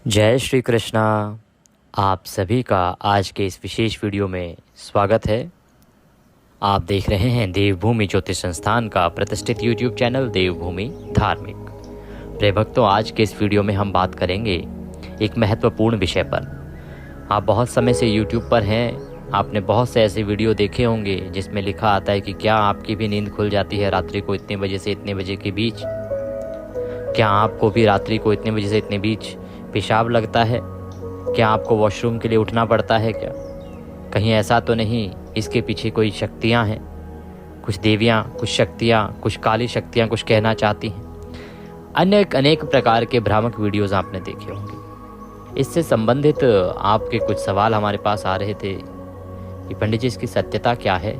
जय श्री कृष्णा। आप सभी का आज के इस विशेष वीडियो में स्वागत है। आप देख रहे हैं देवभूमि ज्योतिष संस्थान का प्रतिष्ठित यूट्यूब चैनल देवभूमि धार्मिक। प्रिय भक्तों, आज के इस वीडियो में हम बात करेंगे एक महत्वपूर्ण विषय पर। आप बहुत समय से यूट्यूब पर हैं, आपने बहुत से ऐसे वीडियो देखे होंगे जिसमें लिखा आता है कि क्या आपकी भी नींद खुल जाती है रात्रि को इतने बजे से इतने बजे के बीच? क्या आपको भी रात्रि को इतने बजे से इतने बीच पेशाब लगता है? क्या आपको वॉशरूम के लिए उठना पड़ता है? क्या कहीं ऐसा तो नहीं इसके पीछे कोई शक्तियां हैं, कुछ देवियां, कुछ शक्तियां, कुछ काली शक्तियां कुछ कहना चाहती हैं? अनेक प्रकार के भ्रामक वीडियोस आपने देखे होंगे। इससे संबंधित आपके कुछ सवाल हमारे पास आ रहे थे कि पंडित जी, इसकी सत्यता क्या है?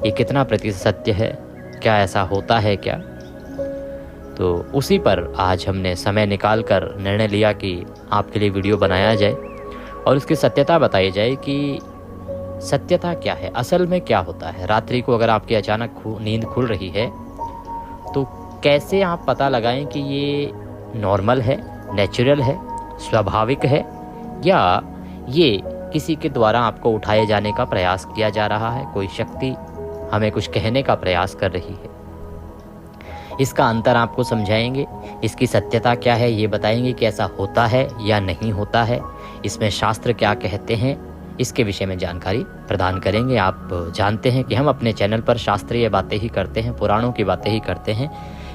ये कितना प्रतिशत सत्य है? क्या ऐसा होता है क्या? तो उसी पर आज हमने समय निकाल कर निर्णय लिया कि आपके लिए वीडियो बनाया जाए और उसकी सत्यता बताई जाए कि सत्यता क्या है, असल में क्या होता है। रात्रि को अगर आपकी अचानक नींद खुल रही है तो कैसे आप पता लगाएं कि ये नॉर्मल है, नेचुरल है, स्वाभाविक है, या ये किसी के द्वारा आपको उठाए जाने का प्रयास किया जा रहा है, कोई शक्ति हमें कुछ कहने का प्रयास कर रही है। इसका अंतर आपको समझाएंगे, इसकी सत्यता क्या है ये बताएंगे कि ऐसा होता है या नहीं होता है, इसमें शास्त्र क्या कहते हैं, इसके विषय में जानकारी प्रदान करेंगे। आप जानते हैं कि हम अपने चैनल पर शास्त्रीय बातें ही करते हैं, पुराणों की बातें ही करते हैं,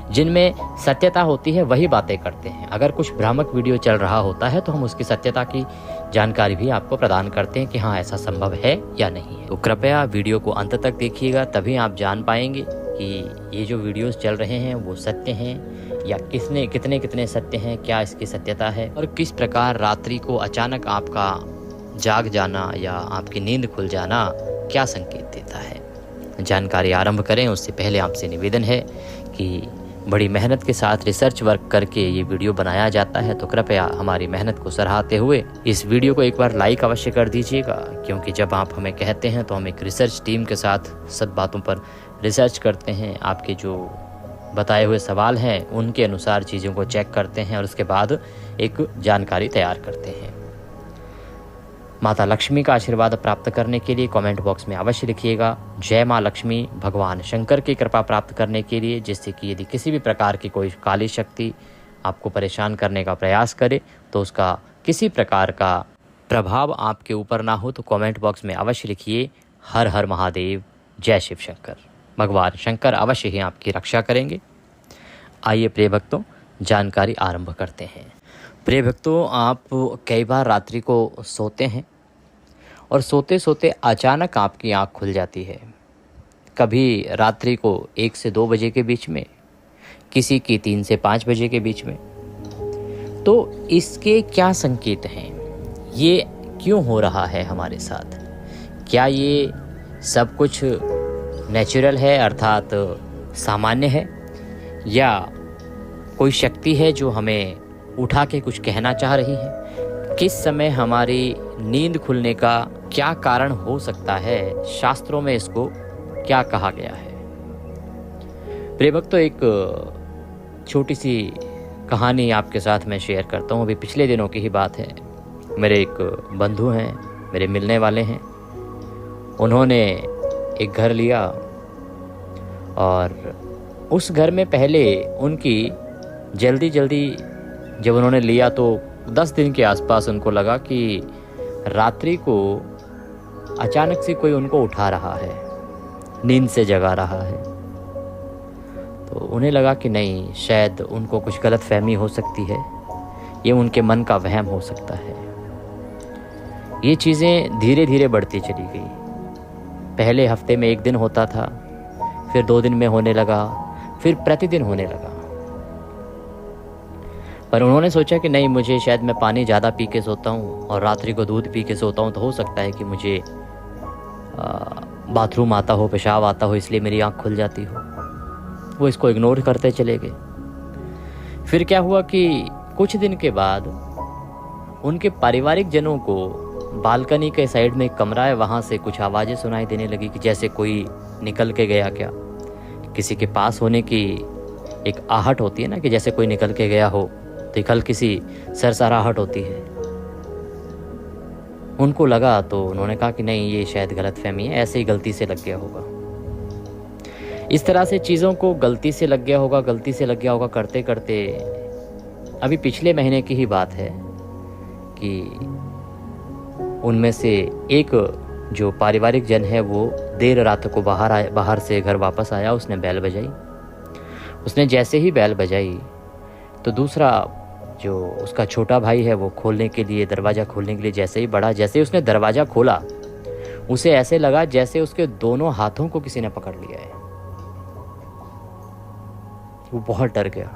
जिनमें सत्यता होती है वही बातें करते हैं। अगर कुछ भ्रामक वीडियो चल रहा होता है तो हम उसकी सत्यता की जानकारी भी आपको प्रदान करते हैं कि हाँ, ऐसा संभव है या नहीं है। तो कृपया वीडियो को अंत तक देखिएगा, तभी आप जान पाएंगे कि ये जो वीडियोस चल रहे हैं वो सत्य हैं या कितने सत्य हैं, क्या इसकी सत्यता है, और किस प्रकार रात्रि को अचानक आपका जाग जाना या आपकी नींद खुल जाना क्या संकेत देता है। जानकारी आरंभ करें उससे पहले आपसे निवेदन है कि बड़ी मेहनत के साथ रिसर्च वर्क करके ये वीडियो बनाया जाता है, तो कृपया हमारी मेहनत को सराहते हुए इस वीडियो को एक बार लाइक अवश्य कर दीजिएगा, क्योंकि जब आप हमें कहते हैं तो हम एक रिसर्च टीम के साथ सब बातों पर रिसर्च करते हैं, आपके जो बताए हुए सवाल हैं उनके अनुसार चीज़ों को चेक करते हैं और उसके बाद एक जानकारी तैयार करते हैं। माता लक्ष्मी का आशीर्वाद प्राप्त करने के लिए कमेंट बॉक्स में अवश्य लिखिएगा जय माँ लक्ष्मी, भगवान शंकर की कृपा प्राप्त करने के लिए, जिससे कि यदि किसी भी प्रकार की कोई काली शक्ति आपको परेशान करने का प्रयास करे तो उसका किसी प्रकार का प्रभाव आपके ऊपर ना हो। तो कमेंट बॉक्स में अवश्य लिखिए हर हर महादेव, जय शिव शंकर। भगवान शंकर अवश्य ही आपकी रक्षा करेंगे। आइए प्रिय भक्तों, जानकारी आरंभ करते हैं। प्रिय भक्तों, आप कई बार रात्रि को सोते हैं और सोते सोते अचानक आपकी आँख खुल जाती है। कभी रात्रि को 1 से 2 बजे के बीच में, किसी की 3 से 5 बजे के बीच में। तो इसके क्या संकेत हैं? ये क्यों हो रहा है हमारे साथ? क्या ये सब कुछ नेचुरल है, अर्थात सामान्य है, या कोई शक्ति है जो हमें उठा के कुछ कहना चाह रही है? किस समय हमारी नींद खुलने का क्या कारण हो सकता है? शास्त्रों में इसको क्या कहा गया है? प्रिय भक्तों, एक छोटी सी कहानी आपके साथ मैं शेयर करता हूँ। अभी पिछले दिनों की ही बात है। मेरे एक बंधु हैं, मेरे मिलने वाले हैं। उन्होंने एक घर लिया और उस घर में पहले उनकी जल्दी जब उन्होंने लिया तो 10 दिन के आसपास उनको लगा कि रात्रि को अचानक से कोई उनको उठा रहा है, नींद से जगा रहा है। तो उन्हें लगा कि नहीं, शायद उनको कुछ गलतफहमी हो सकती है, ये उनके मन का वहम हो सकता है। ये चीज़ें धीरे धीरे बढ़ती चली गई। पहले हफ्ते में 1 दिन होता था, फिर 2 दिन में होने लगा, फिर प्रतिदिन होने लगा। पर उन्होंने सोचा कि नहीं, मुझे शायद मैं पानी ज़्यादा पी के सोता हूँ और रात्रि को दूध पी के सोता हूँ, तो हो सकता है कि मुझे बाथरूम आता हो, पेशाब आता हो, इसलिए मेरी आँख खुल जाती हो। वो इसको इग्नोर करते चले गए। फिर क्या हुआ कि कुछ दिन के बाद उनके पारिवारिक जनों को बालकनी के साइड में एक कमरा है, वहाँ से कुछ आवाज़ें सुनाई देने लगी कि जैसे कोई निकल के गया क्या। किसी के पास होने की एक आहट होती है ना, कि जैसे कोई निकल के गया हो, तो एक हल्की सी सरसराहट होती है। उनको लगा तो उन्होंने कहा कि नहीं, ये शायद गलतफहमी है, ऐसे ही गलती से लग गया होगा। इस तरह से चीज़ों को गलती से लग गया होगा करते करते अभी पिछले महीने की ही बात है कि उनमें से एक जो पारिवारिक जन है वो देर रात को बाहर से घर वापस आया। उसने बैल बजाई। उसने जैसे ही बैल बजाई तो दूसरा जो उसका छोटा भाई है वो दरवाज़ा खोलने के लिए जैसे ही उसने दरवाज़ा खोला, उसे ऐसे लगा जैसे उसके दोनों हाथों को किसी ने पकड़ लिया है। वो बहुत डर गया।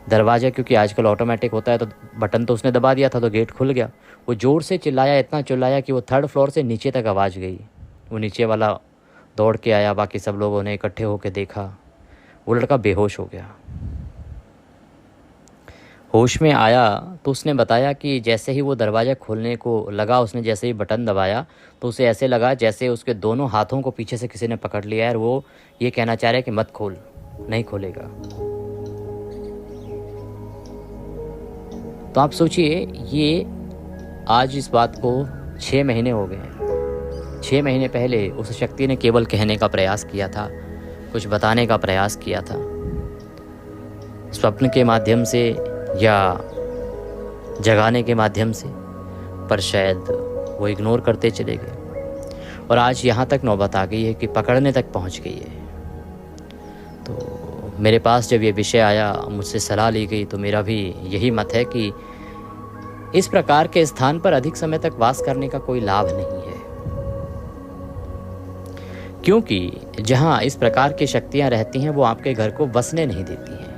दरवाज़ा क्योंकि आजकल ऑटोमेटिक होता है तो बटन तो उसने दबा दिया था तो गेट खुल गया। वो ज़ोर से चिल्लाया, इतना चिल्लाया कि वो 3rd फ्लोर से नीचे तक आवाज़ गई। वो नीचे वाला दौड़ के आया, बाकी सब लोगों ने इकट्ठे होकर देखा, वो लड़का बेहोश हो गया। होश में आया तो उसने बताया कि जैसे ही वो दरवाज़ा खोलने को लगा, उसने जैसे ही बटन दबाया तो उसे ऐसे लगा जैसे उसके दोनों हाथों को पीछे से किसी ने पकड़ लिया है और वो ये कहना चाह रहा है कि मत खोल, नहीं खोलेगा। तो आप सोचिए, ये आज इस बात को 6 महीने हो गए हैं। 6 महीने पहले उस शक्ति ने केवल कहने का प्रयास किया था, कुछ बताने का प्रयास किया था, स्वप्न के माध्यम से या जगाने के माध्यम से, पर शायद वो इग्नोर करते चले गए और आज यहाँ तक नौबत आ गई है कि पकड़ने तक पहुँच गई है। तो मेरे पास जब ये विषय आया, मुझसे सलाह ली गई, तो मेरा भी यही मत है कि इस प्रकार के स्थान पर अधिक समय तक वास करने का कोई लाभ नहीं है, क्योंकि जहाँ इस प्रकार की शक्तियाँ रहती हैं वो आपके घर को बसने नहीं देती हैं।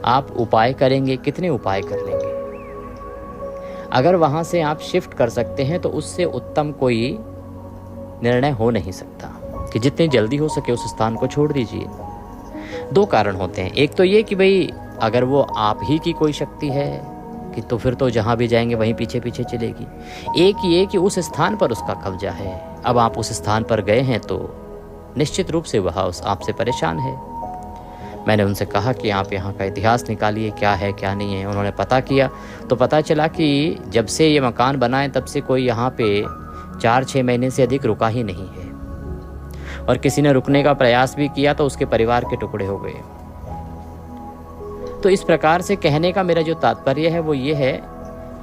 आप उपाय करेंगे, कितने उपाय कर लेंगे? अगर वहाँ से आप शिफ्ट कर सकते हैं तो उससे उत्तम कोई निर्णय हो नहीं सकता कि जितनी जल्दी हो सके उस स्थान को छोड़ दीजिए। 2 कारण होते हैं। एक तो ये कि भाई अगर वो आप ही की कोई शक्ति है कि तो फिर तो जहाँ भी जाएंगे वहीं पीछे पीछे चलेगी। एक ये कि उस स्थान पर उसका कब्जा है। अब आप उस स्थान पर गए हैं तो निश्चित रूप से वह आपसे परेशान है। मैंने उनसे कहा कि आप यहाँ का इतिहास निकालिए, क्या है क्या नहीं है। उन्होंने पता किया तो पता चला कि जब से ये मकान बना है तब से कोई यहाँ पे 4-6 महीने से अधिक रुका ही नहीं है, और किसी ने रुकने का प्रयास भी किया तो उसके परिवार के टुकड़े हो गए। तो इस प्रकार से कहने का मेरा जो तात्पर्य है वो ये है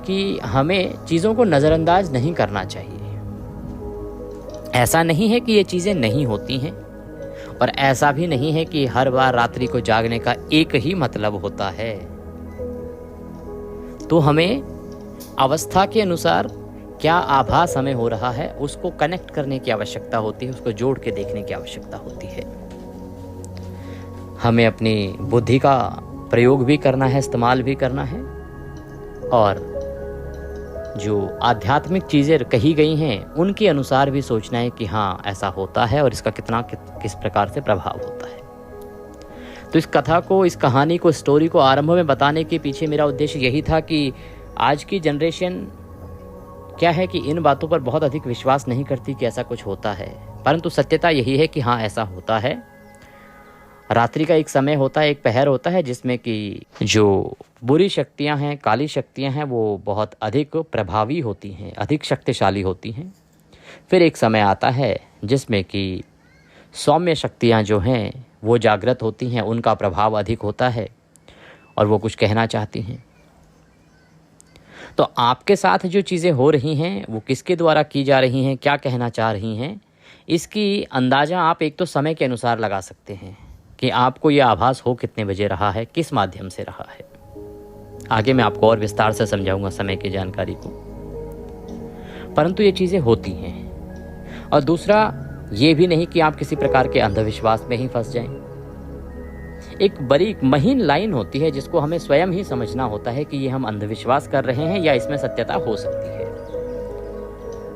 कि हमें चीज़ों को नज़रअंदाज नहीं करना चाहिए। ऐसा नहीं है कि ये चीज़ें नहीं होती हैं, और ऐसा भी नहीं है कि हर बार रात्रि को जागने का एक ही मतलब होता है। तो हमें अवस्था के अनुसार क्या आभास हमें हो रहा है उसको कनेक्ट करने की आवश्यकता होती है, उसको जोड़ के देखने की आवश्यकता होती है। हमें अपनी बुद्धि का प्रयोग भी करना है, इस्तेमाल भी करना है, और जो आध्यात्मिक चीज़ें कही गई हैं उनके अनुसार भी सोचना है कि हाँ ऐसा होता है और इसका किस प्रकार से प्रभाव होता है। तो इस कथा को, इस कहानी को, स्टोरी को आरंभ में बताने के पीछे मेरा उद्देश्य यही था कि आज की जनरेशन क्या है कि इन बातों पर बहुत अधिक विश्वास नहीं करती कि ऐसा कुछ होता है, परंतु सत्यता यही है कि हाँ ऐसा होता है। रात्रि का एक समय होता है, एक पहर होता है जिसमें कि जो बुरी शक्तियां हैं, काली शक्तियां हैं, वो बहुत अधिक प्रभावी होती हैं, अधिक शक्तिशाली होती हैं। फिर एक समय आता है जिसमें कि सौम्य शक्तियां जो हैं वो जागृत होती हैं, उनका प्रभाव अधिक होता है और वो कुछ कहना चाहती हैं। तो आपके साथ जो चीज़ें हो रही हैं वो किसके द्वारा की जा रही हैं, क्या कहना चाह रही हैं, इसकी अंदाज़ा आप एक तो समय के अनुसार लगा सकते हैं कि आपको ये आभास हो कितने बजे रहा है, किस माध्यम से रहा है। आगे मैं आपको और विस्तार से समझाऊंगा समय की जानकारी को, परंतु ये चीज़ें होती हैं। और दूसरा ये भी नहीं कि आप किसी प्रकार के अंधविश्वास में ही फंस जाएं। एक बड़ी महीन लाइन होती है जिसको हमें स्वयं ही समझना होता है कि ये हम अंधविश्वास कर रहे हैं या इसमें सत्यता हो सकती है।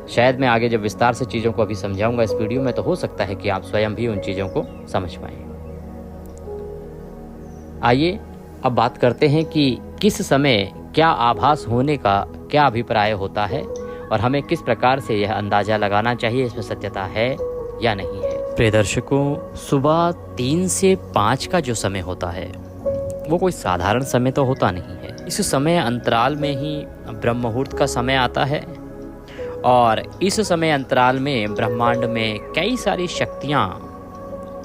शायद मैं आगे जब विस्तार से चीज़ों को अभी समझाऊंगा इस वीडियो में, तो हो सकता है कि आप स्वयं भी उन चीज़ों को समझ पाएं। आइए अब बात करते हैं कि किस समय क्या आभास होने का क्या अभिप्राय होता है और हमें किस प्रकार से यह अंदाज़ा लगाना चाहिए इसमें सत्यता है या नहीं है। प्रिय दर्शकों, सुबह 3 से 5 का जो समय होता है वो कोई साधारण समय तो होता नहीं है। इस समय अंतराल में ही ब्रह्म मुहूर्त का समय आता है और इस समय अंतराल में ब्रह्मांड में कई सारी शक्तियाँ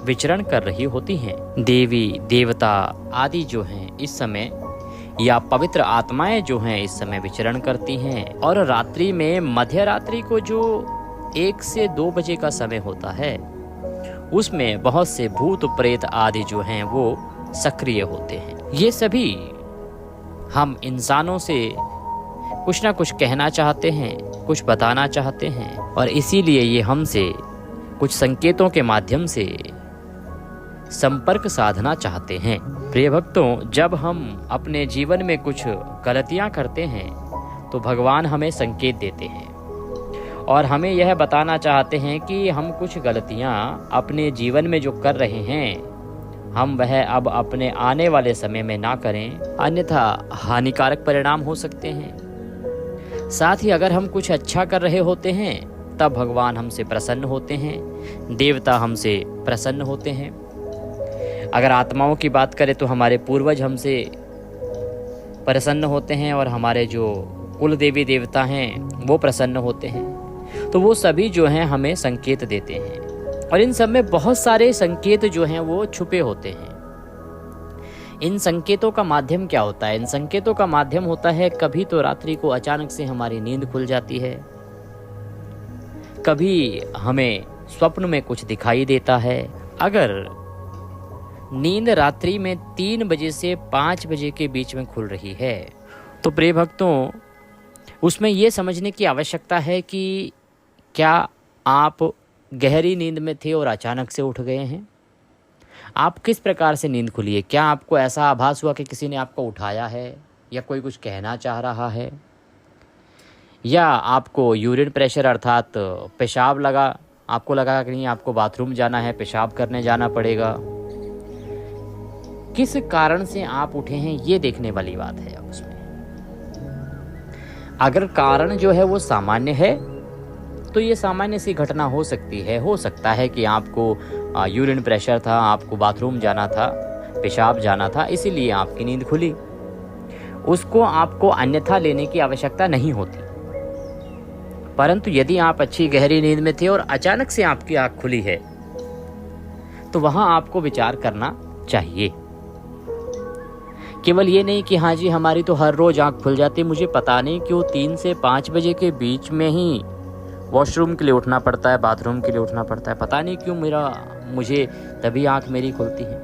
विचरण कर रही होती हैं। देवी देवता आदि जो हैं इस समय, या पवित्र आत्माएं जो हैं इस समय विचरण करती हैं। और रात्रि में मध्य रात्रि को जो 1 से 2 बजे का समय होता है उसमें बहुत से भूत प्रेत आदि जो हैं वो सक्रिय होते हैं। ये सभी हम इंसानों से कुछ ना कुछ कहना चाहते हैं, कुछ बताना चाहते हैं और इसीलिए ये हमसे कुछ संकेतों के माध्यम से संपर्क साधना चाहते हैं। प्रिय भक्तों, जब हम अपने जीवन में कुछ गलतियां करते हैं तो भगवान हमें संकेत देते हैं और हमें यह बताना चाहते हैं कि हम कुछ गलतियां अपने जीवन में जो कर रहे हैं हम वह अब अपने आने वाले समय में ना करें, अन्यथा हानिकारक परिणाम हो सकते हैं। साथ ही अगर हम कुछ अच्छा कर रहे होते हैं तब भगवान हमसे प्रसन्न होते हैं, देवता हमसे प्रसन्न होते हैं। अगर आत्माओं की बात करें तो हमारे पूर्वज हमसे प्रसन्न होते हैं और हमारे जो कुल देवी देवता हैं वो प्रसन्न होते हैं। तो वो सभी जो हैं हमें संकेत देते हैं और इन सब में बहुत सारे संकेत जो हैं वो छुपे होते हैं। इन संकेतों का माध्यम क्या होता है? इन संकेतों का माध्यम होता है कभी तो रात्रि को अचानक से हमारी नींद खुल जाती है, कभी हमें स्वप्न में कुछ दिखाई देता है। अगर नींद रात्रि में 3 बजे से 5 बजे के बीच में खुल रही है तो प्रिय भक्तों उसमें ये समझने की आवश्यकता है कि क्या आप गहरी नींद में थे और अचानक से उठ गए हैं? आप किस प्रकार से नींद खुली है? क्या आपको ऐसा आभास हुआ कि किसी ने आपको उठाया है या कोई कुछ कहना चाह रहा है, या आपको यूरिन प्रेशर अर्थात पेशाब लगा, आपको लगा कि नहीं आपको बाथरूम जाना है, पेशाब करने जाना पड़ेगा? किस कारण से आप उठे हैं ये देखने वाली बात है। अब उसमें अगर कारण जो है वो सामान्य है तो ये सामान्य सी घटना हो सकती है। हो सकता है कि आपको यूरिन प्रेशर था, आपको बाथरूम जाना था, पेशाब जाना था, इसीलिए आपकी नींद खुली। उसको आपको अन्यथा लेने की आवश्यकता नहीं होती। परंतु यदि आप अच्छी गहरी नींद में थे और अचानक से आपकी आंख खुली है तो वहां आपको विचार करना चाहिए। केवल ये नहीं कि हाँ जी हमारी तो हर रोज आंख खुल जाती है, मुझे पता नहीं क्यों 3 से 5 बजे के बीच में ही वॉशरूम के लिए उठना पड़ता है, बाथरूम के लिए उठना पड़ता है, पता नहीं क्यों मुझे तभी आंख मेरी खुलती है।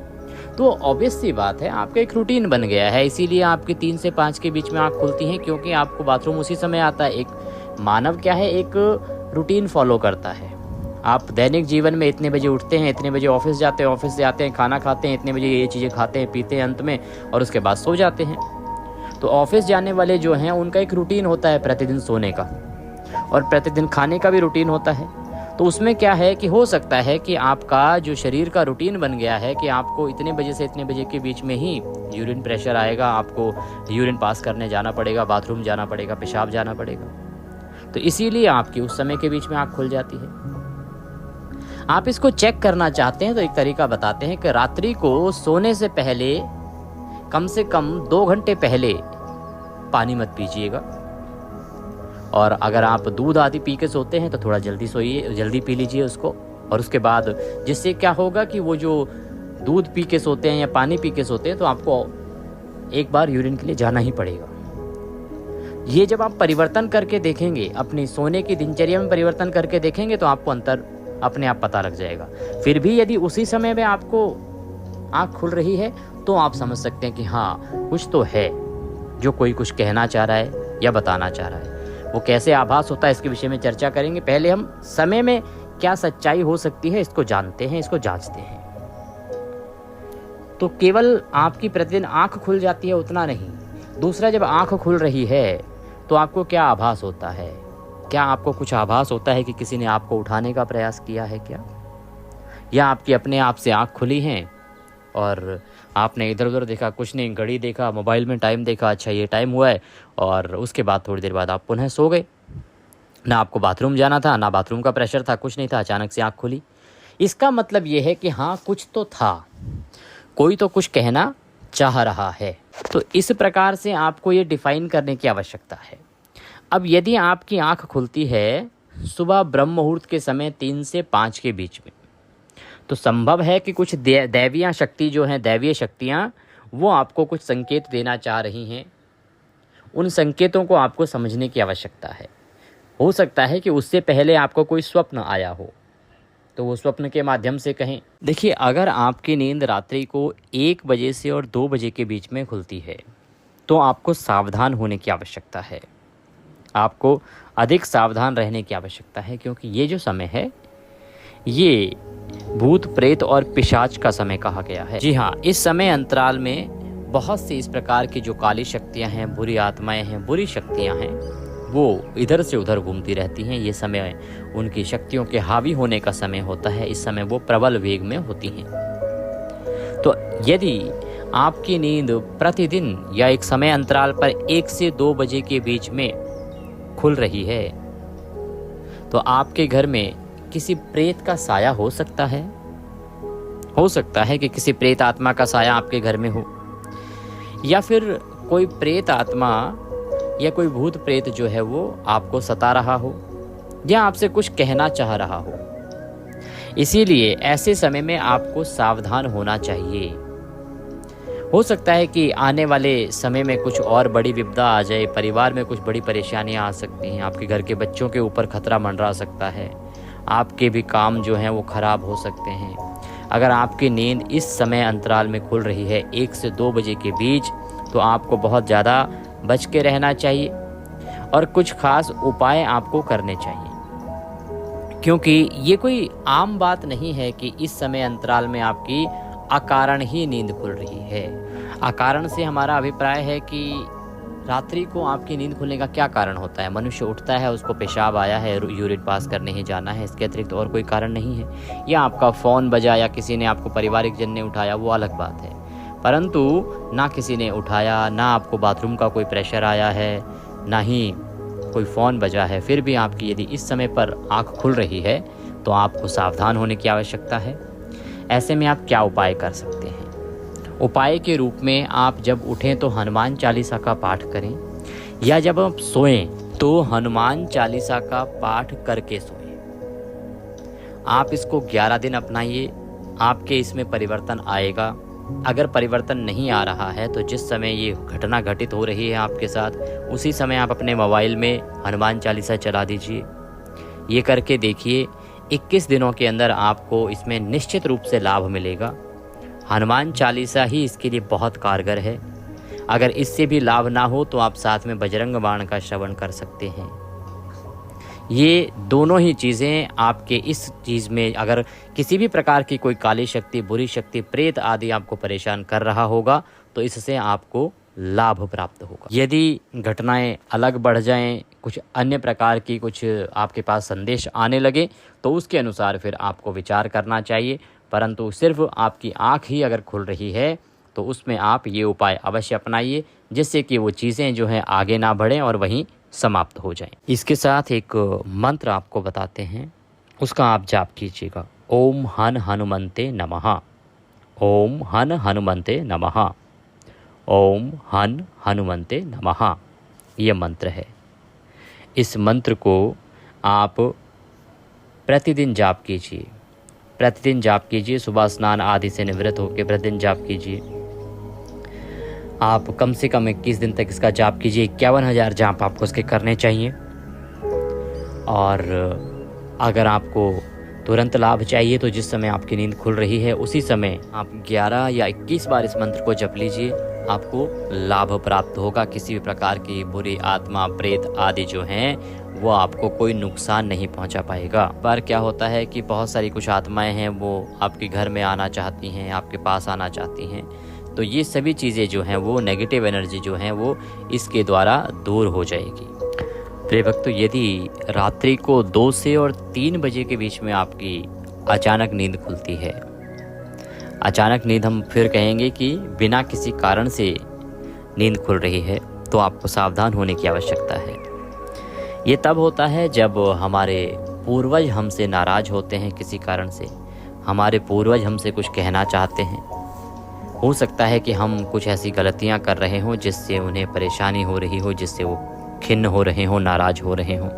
तो ऑब्वियस सी बात है आपका एक रूटीन बन गया है, इसीलिए आपकी 3 से 5 के बीच में आंख खुलती है क्योंकि आपको बाथरूम उसी समय आता है। एक मानव क्या है, एक रूटीन फॉलो करता है। आप दैनिक जीवन में इतने बजे उठते हैं, इतने बजे ऑफिस जाते हैं, ऑफिस से आते हैं, खाना खाते हैं, इतने बजे ये चीज़ें खाते हैं पीते हैं अंत में और उसके बाद सो जाते हैं। तो ऑफिस जाने वाले जो हैं उनका एक रूटीन होता है प्रतिदिन सोने का और प्रतिदिन खाने का भी रूटीन होता है। तो उसमें क्या है कि हो सकता है कि आपका जो शरीर का रूटीन बन गया है कि आपको इतने बजे से इतने बजे के बीच में ही यूरिन प्रेशर आएगा, आपको यूरिन पास करने जाना पड़ेगा, बाथरूम जाना पड़ेगा, पेशाब जाना पड़ेगा। तो इसीलिए आपकी उस समय के बीच में आँख खुल जाती है। आप इसको चेक करना चाहते हैं तो एक तरीका बताते हैं कि रात्रि को सोने से पहले कम से कम 2 घंटे पहले पानी मत पीजिएगा। और अगर आप दूध आदि पी के सोते हैं तो थोड़ा जल्दी सोइए, जल्दी पी लीजिए उसको। और उसके बाद जिससे क्या होगा कि वो जो दूध पी के सोते हैं या पानी पी के सोते हैं तो आपको एक बार यूरिन के लिए जाना ही पड़ेगा। ये जब आप परिवर्तन करके देखेंगे, अपनी सोने की दिनचर्या में परिवर्तन करके देखेंगे तो आपको अंतर अपने आप पता लग जाएगा। फिर भी यदि उसी समय में आपको आँख खुल रही है तो आप समझ सकते हैं कि हाँ कुछ तो है जो कोई कुछ कहना चाह रहा है या बताना चाह रहा है। वो कैसे आभास होता है इसके विषय में चर्चा करेंगे। पहले हम समय में क्या सच्चाई हो सकती है इसको जानते हैं, इसको जांचते हैं। तो केवल आपकी प्रतिदिन आंख खुल जाती है उतना नहीं, दूसरा जब आंख खुल रही है तो आपको क्या आभास होता है? क्या आपको कुछ आभास होता है कि किसी ने आपको उठाने का प्रयास किया है क्या? या आपकी अपने आप से आंख खुली हैं और आपने इधर उधर देखा, कुछ नहीं, घड़ी देखा, मोबाइल में टाइम देखा, अच्छा ये टाइम हुआ है, और उसके बाद थोड़ी देर बाद आप पुनः सो गए। ना आपको बाथरूम जाना था, ना बाथरूम का प्रेशर था, कुछ नहीं था, अचानक से आँख खुली। इसका मतलब ये है कि हाँ, कुछ तो था, कोई तो कुछ कहना चाह रहा है। तो इस प्रकार से आपको ये डिफाइन करने की आवश्यकता है। अब यदि आपकी आंख खुलती है सुबह ब्रह्म मुहूर्त के समय 3 से 5 के बीच में, तो संभव है कि कुछ दैवीय शक्ति जो हैं, दैवीय शक्तियाँ, वो आपको कुछ संकेत देना चाह रही हैं। उन संकेतों को आपको समझने की आवश्यकता है। हो सकता है कि उससे पहले आपको कोई स्वप्न आया हो, तो वो स्वप्न के माध्यम से कहें। देखिए, अगर आपकी नींद रात्रि को 1 बजे से और 2 बजे के बीच में खुलती है, तो आपको सावधान होने की आवश्यकता है। आपको अधिक सावधान रहने की आवश्यकता है, क्योंकि ये जो समय है, ये भूत प्रेत और पिशाच का समय कहा गया है। जी हाँ, इस समय अंतराल में बहुत सी इस प्रकार की जो काली शक्तियाँ हैं, बुरी आत्माएं हैं, बुरी शक्तियाँ हैं, वो इधर से उधर घूमती रहती हैं। ये समय उनकी शक्तियों के हावी होने का समय होता है। इस समय वो प्रबल वेग में होती हैं। तो यदि आपकी नींद प्रतिदिन या एक समय अंतराल पर 1 से 2 बजे के बीच में खुल रही है, तो आपके घर में किसी प्रेत का साया हो सकता है। हो सकता है कि किसी प्रेत आत्मा का साया आपके घर में हो, या फिर कोई प्रेत आत्मा या कोई भूत प्रेत जो है वो आपको सता रहा हो या आपसे कुछ कहना चाह रहा हो। इसीलिए ऐसे समय में आपको सावधान होना चाहिए। हो सकता है कि आने वाले समय में कुछ और बड़ी विपदा आ जाए, परिवार में कुछ बड़ी परेशानियां आ सकती हैं, आपके घर के बच्चों के ऊपर खतरा मंडरा सकता है, आपके भी काम जो हैं वो खराब हो सकते हैं। अगर आपकी नींद इस समय अंतराल में खुल रही है 1 से 2 बजे के बीच, तो आपको बहुत ज़्यादा बच के रहना चाहिए और कुछ खास उपाय आपको करने चाहिए, क्योंकि ये कोई आम बात नहीं है कि इस समय अंतराल में आपकी अकारण ही नींद खुल रही है। अकारण से हमारा अभिप्राय है कि रात्रि को आपकी नींद खुलने का क्या कारण होता है। मनुष्य उठता है, उसको पेशाब आया है, यूरिन पास करने ही जाना है, इसके अतिरिक्त और कोई कारण नहीं है। या आपका फ़ोन बजा या किसी ने आपको परिवारिक जन ने उठाया, वो अलग बात है। परंतु ना किसी ने उठाया, ना आपको बाथरूम का कोई प्रेशर आया है, ना ही कोई फ़ोन बजा है, फिर भी आपकी यदि इस समय पर आँख खुल रही है, तो आपको सावधान होने की आवश्यकता है। ऐसे में आप क्या उपाय कर सकते हैं? उपाय के रूप में आप जब उठें तो हनुमान चालीसा का पाठ करें, या जब आप सोएं तो हनुमान चालीसा का पाठ करके सोएं। आप इसको 11 दिन अपनाइए, आपके इसमें परिवर्तन आएगा। अगर परिवर्तन नहीं आ रहा है तो जिस समय ये घटना घटित हो रही है आपके साथ, उसी समय आप अपने मोबाइल में हनुमान चालीसा चला दीजिए। ये करके देखिए, 21 दिनों के अंदर आपको इसमें निश्चित रूप से लाभ मिलेगा। हनुमान चालीसा ही इसके लिए बहुत कारगर है। अगर इससे भी लाभ ना हो तो आप साथ में बजरंग बाण का श्रवण कर सकते हैं। ये दोनों ही चीज़ें आपके इस चीज़ में, अगर किसी भी प्रकार की कोई काली शक्ति, बुरी शक्ति, प्रेत आदि आपको परेशान कर रहा होगा, तो इससे आपको लाभ प्राप्त होगा। यदि घटनाएं अलग बढ़ जाएं, कुछ अन्य प्रकार की कुछ आपके पास संदेश आने लगे, तो उसके अनुसार फिर आपको विचार करना चाहिए। परंतु सिर्फ आपकी आँख ही अगर खुल रही है तो उसमें आप ये उपाय अवश्य अपनाइए, जिससे कि वो चीज़ें जो हैं आगे ना बढ़ें और वहीं समाप्त हो जाएं। इसके साथ एक मंत्र आपको बताते हैं, उसका आप जाप कीजिएगा। ओम हन हनुमंते नमः, ओम हन हनुमंते नमः, ओम हन हनुमंते नमः। ये मंत्र है। इस मंत्र को आप प्रतिदिन जाप कीजिए। प्रतिदिन जाप कीजिए, सुबह स्नान आदि से निवृत्त होकर प्रतिदिन जाप कीजिए। आप कम से कम 21 दिन तक इसका जाप कीजिए। 51,000 जाप आपको इसके करने चाहिए। और अगर आपको तुरंत लाभ चाहिए तो जिस समय आपकी नींद खुल रही है उसी समय आप 11 या 21 बार इस मंत्र को जप लीजिए, आपको लाभ प्राप्त होगा। किसी भी प्रकार की बुरी आत्मा, प्रेत आदि जो हैं वो आपको कोई नुकसान नहीं पहुंचा पाएगा। पर क्या होता है कि बहुत सारी कुछ आत्माएं हैं, वो आपके घर में आना चाहती हैं, आपके पास आना चाहती हैं। तो ये सभी चीज़ें जो हैं वो नेगेटिव एनर्जी जो हैं वो इसके द्वारा दूर हो जाएगी। प्रिय भक्तों, यदि रात्रि को 2 से और 3 बजे के बीच में आपकी अचानक नींद खुलती है, अचानक नींद हम फिर कहेंगे कि बिना किसी कारण से नींद खुल रही है, तो आपको सावधान होने की आवश्यकता है। ये तब होता है जब हमारे पूर्वज हमसे नाराज़ होते हैं किसी कारण से, हमारे पूर्वज हमसे कुछ कहना चाहते हैं। हो सकता है कि हम कुछ ऐसी गलतियां कर रहे हों जिससे उन्हें परेशानी हो रही हो, जिससे वो खिन्न हो रहे हों, नाराज़ हो रहे हों।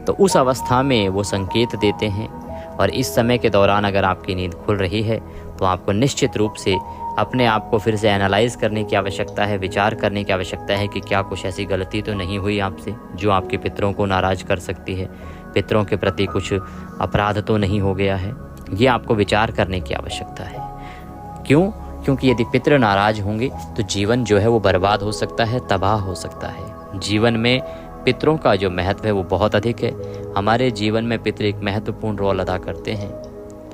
तो उस अवस्था में वो संकेत देते हैं। और इस समय के दौरान अगर आपकी नींद खुल रही है तो आपको निश्चित रूप से अपने आप को फिर से एनालाइज करने की आवश्यकता है, विचार करने की आवश्यकता है कि क्या कुछ ऐसी गलती तो नहीं हुई आपसे जो आपके पितरों को नाराज़ कर सकती है, पितरों के प्रति कुछ अपराध तो नहीं हो गया है। ये आपको विचार करने की आवश्यकता है। क्यों? क्योंकि यदि पितृ नाराज़ होंगे तो जीवन जो है वो बर्बाद हो सकता है, तबाह हो सकता है। जीवन में पितरों का जो महत्व है वो बहुत अधिक है। हमारे जीवन में पितृ एक महत्वपूर्ण रोल अदा करते हैं।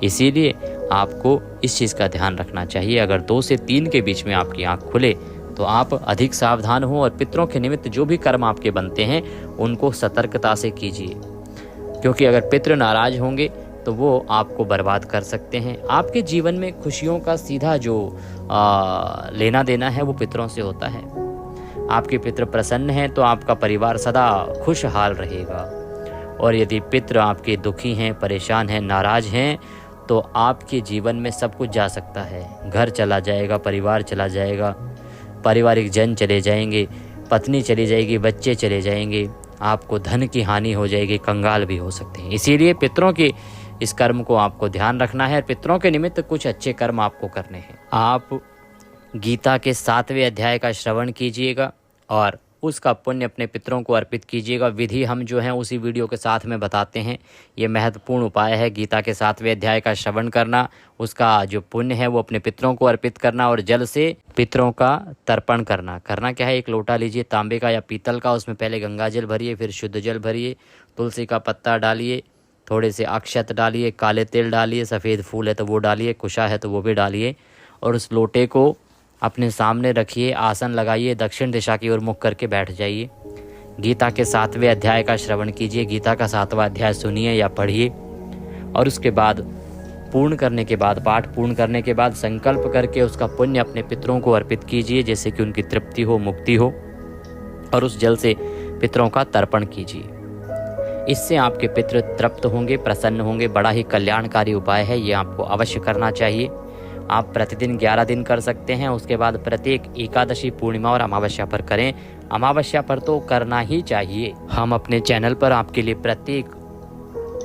इसीलिए आपको इस चीज़ का ध्यान रखना चाहिए। अगर 2 से 3 के बीच में आपकी आँख खुले तो आप अधिक सावधान हो और पितरों के निमित्त जो भी कर्म आपके बनते हैं उनको सतर्कता से कीजिए। क्योंकि अगर पितृ नाराज़ होंगे तो वो आपको बर्बाद कर सकते हैं। आपके जीवन में खुशियों का सीधा जो लेना देना है वो पितरों से होता है। आपके पितृ प्रसन्न हैं तो आपका परिवार सदा खुशहाल रहेगा। और यदि पितृ आपके दुखी हैं, परेशान हैं, नाराज़ हैं तो आपके जीवन में सब कुछ जा सकता है। घर चला जाएगा, परिवार चला जाएगा, पारिवारिक जन चले जाएंगे, पत्नी चली जाएगी, बच्चे चले जाएंगे, आपको धन की हानि हो जाएगी, कंगाल भी हो सकते हैं। इसीलिए पितरों के इस कर्म को आपको ध्यान रखना है। पितरों के निमित्त कुछ अच्छे कर्म आपको करने हैं। आप गीता के 7वें अध्याय का श्रवण कीजिएगा और उसका पुण्य अपने पितरों को अर्पित कीजिएगा। विधि हम जो है उसी वीडियो के साथ में बताते हैं। ये महत्वपूर्ण उपाय है गीता के 7वें अध्याय का श्रवण करना, उसका जो पुण्य है वो अपने पितरों को अर्पित करना और जल से पितरों का तर्पण करना। करना क्या है, एक लोटा लीजिए तांबे का या पीतल का, उसमें पहले गंगा जल भरिए, फिर शुद्ध जल भरिए, तुलसी का पत्ता डालिए, थोड़े से अक्षत डालिए, काले तिल डालिए, सफ़ेद फूल है तो वो डालिए, कुशा है तो वो भी डालिए और उस लोटे को अपने सामने रखिए, आसन लगाइए, दक्षिण दिशा की ओर मुख करके बैठ जाइए। गीता के 7वें अध्याय का श्रवण कीजिए, गीता का 7वां अध्याय सुनिए या पढ़िए और उसके बाद पूर्ण करने के बाद, पाठ पूर्ण करने के बाद संकल्प करके उसका पुण्य अपने पितरों को अर्पित कीजिए, जैसे कि उनकी तृप्ति हो, मुक्ति हो, और उस जल से पितरों का तर्पण कीजिए। इससे आपके पितृ तृप्त होंगे, प्रसन्न होंगे। बड़ा ही कल्याणकारी उपाय है, ये आपको अवश्य करना चाहिए। आप प्रतिदिन 11 दिन कर सकते हैं। उसके बाद प्रत्येक एकादशी, पूर्णिमा और अमावस्या पर करें। अमावस्या पर तो करना ही चाहिए। हम अपने चैनल पर आपके लिए प्रत्येक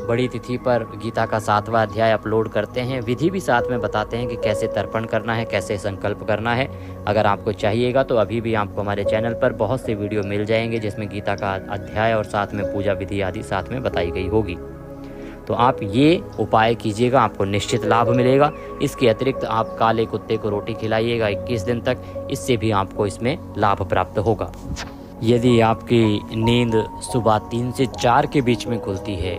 बड़ी तिथि पर गीता का 7वां अध्याय अपलोड करते हैं। विधि भी साथ में बताते हैं कि कैसे तर्पण करना है, कैसे संकल्प करना है। अगर आपको चाहिएगा तो अभी भी आपको हमारे चैनल पर बहुत से वीडियो मिल जाएंगे जिसमें गीता का अध्याय और साथ में पूजा विधि आदि साथ में बताई गई होगी। तो आप ये उपाय कीजिएगा, आपको निश्चित लाभ मिलेगा। इसके अतिरिक्त आप काले कुत्ते को रोटी खिलाइएगा 21 दिन तक, इससे भी आपको इसमें लाभ प्राप्त होगा। यदि आपकी नींद सुबह 3 से 4 के बीच में खुलती है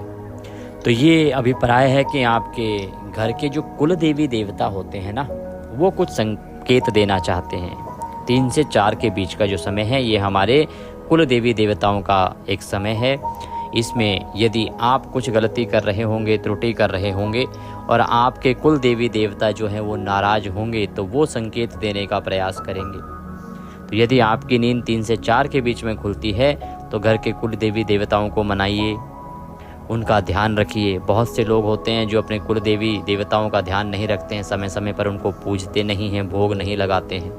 तो ये अभिप्राय है कि आपके घर के जो कुल देवी देवता होते हैं ना, वो कुछ संकेत देना चाहते हैं। 3 से 4 के बीच का जो समय है ये हमारे कुल देवी देवताओं का एक समय है। इसमें यदि आप कुछ गलती कर रहे होंगे, त्रुटि कर रहे होंगे और आपके कुल देवी देवता जो हैं वो नाराज़ होंगे तो वो संकेत देने का प्रयास करेंगे। तो यदि आपकी नींद 3 से 4 के बीच में खुलती है तो घर के कुल देवी देवताओं को मनाइए, उनका ध्यान रखिए। बहुत से लोग होते हैं जो अपने कुल देवी देवताओं का ध्यान नहीं रखते हैं, समय समय पर उनको पूजते नहीं हैं, भोग नहीं लगाते हैं।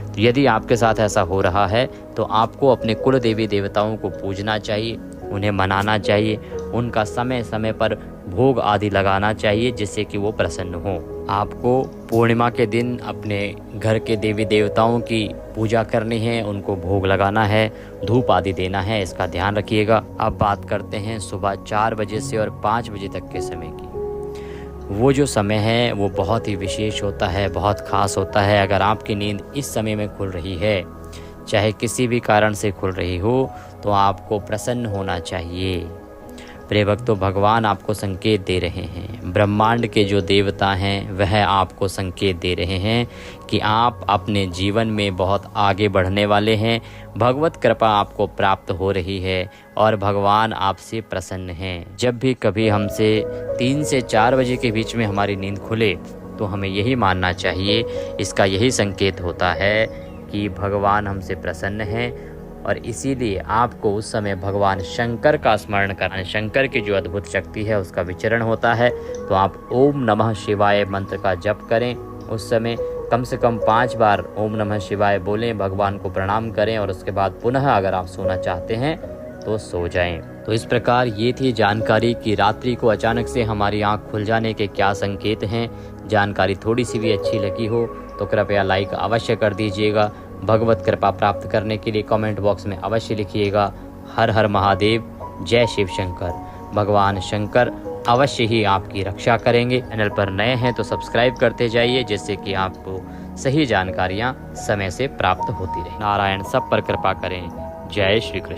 तो यदि आपके साथ ऐसा हो रहा है तो आपको अपने कुल देवी देवताओं को पूजना चाहिए, उन्हें मनाना चाहिए, उनका समय समय पर भोग आदि लगाना चाहिए जिससे कि वो प्रसन्न हो। आपको पूर्णिमा के दिन अपने घर के देवी देवताओं की पूजा करनी है, उनको भोग लगाना है, धूप आदि देना है, इसका ध्यान रखिएगा। अब बात करते हैं सुबह 4 बजे से और 5 बजे तक के समय की। वो जो समय है वो बहुत ही विशेष होता है, बहुत खास होता है। अगर आपकी नींद इस समय में खुल रही है, चाहे किसी भी कारण से खुल रही हो, तो आपको प्रसन्न होना चाहिए। प्रिय भक्तों, भगवान आपको संकेत दे रहे हैं। ब्रह्मांड के जो देवता हैं वह आपको संकेत दे रहे हैं कि आप अपने जीवन में बहुत आगे बढ़ने वाले हैं। भगवत कृपा आपको प्राप्त हो रही है और भगवान आपसे प्रसन्न हैं। जब भी कभी हमसे 3 से 4 बजे के बीच में हमारी नींद खुले तो हमें यही मानना चाहिए, इसका यही संकेत होता है कि भगवान हमसे प्रसन्न हैं, और इसीलिए आपको उस समय भगवान शंकर का स्मरण करना है। शंकर की जो अद्भुत शक्ति है उसका विचरण होता है। तो आप ओम नमः शिवाय मंत्र का जप करें। उस समय कम से कम 5 बार ओम नमः शिवाय बोलें, भगवान को प्रणाम करें और उसके बाद पुनः अगर आप सोना चाहते हैं तो सो जाएं। तो इस प्रकार ये थी जानकारी कि रात्रि को अचानक से हमारी आंख खुल जाने के क्या संकेत हैं। जानकारी थोड़ी सी भी अच्छी लगी हो तो कृपया लाइक अवश्य कर दीजिएगा। भगवत कृपा प्राप्त करने के लिए कमेंट बॉक्स में अवश्य लिखिएगा हर हर महादेव, जय शिव शंकर। भगवान शंकर अवश्य ही आपकी रक्षा करेंगे। चैनल पर नए हैं तो सब्सक्राइब करते जाइए, जिससे कि आपको सही जानकारियाँ समय से प्राप्त होती रहे। नारायण सब पर कृपा करें। जय श्री कृष्ण।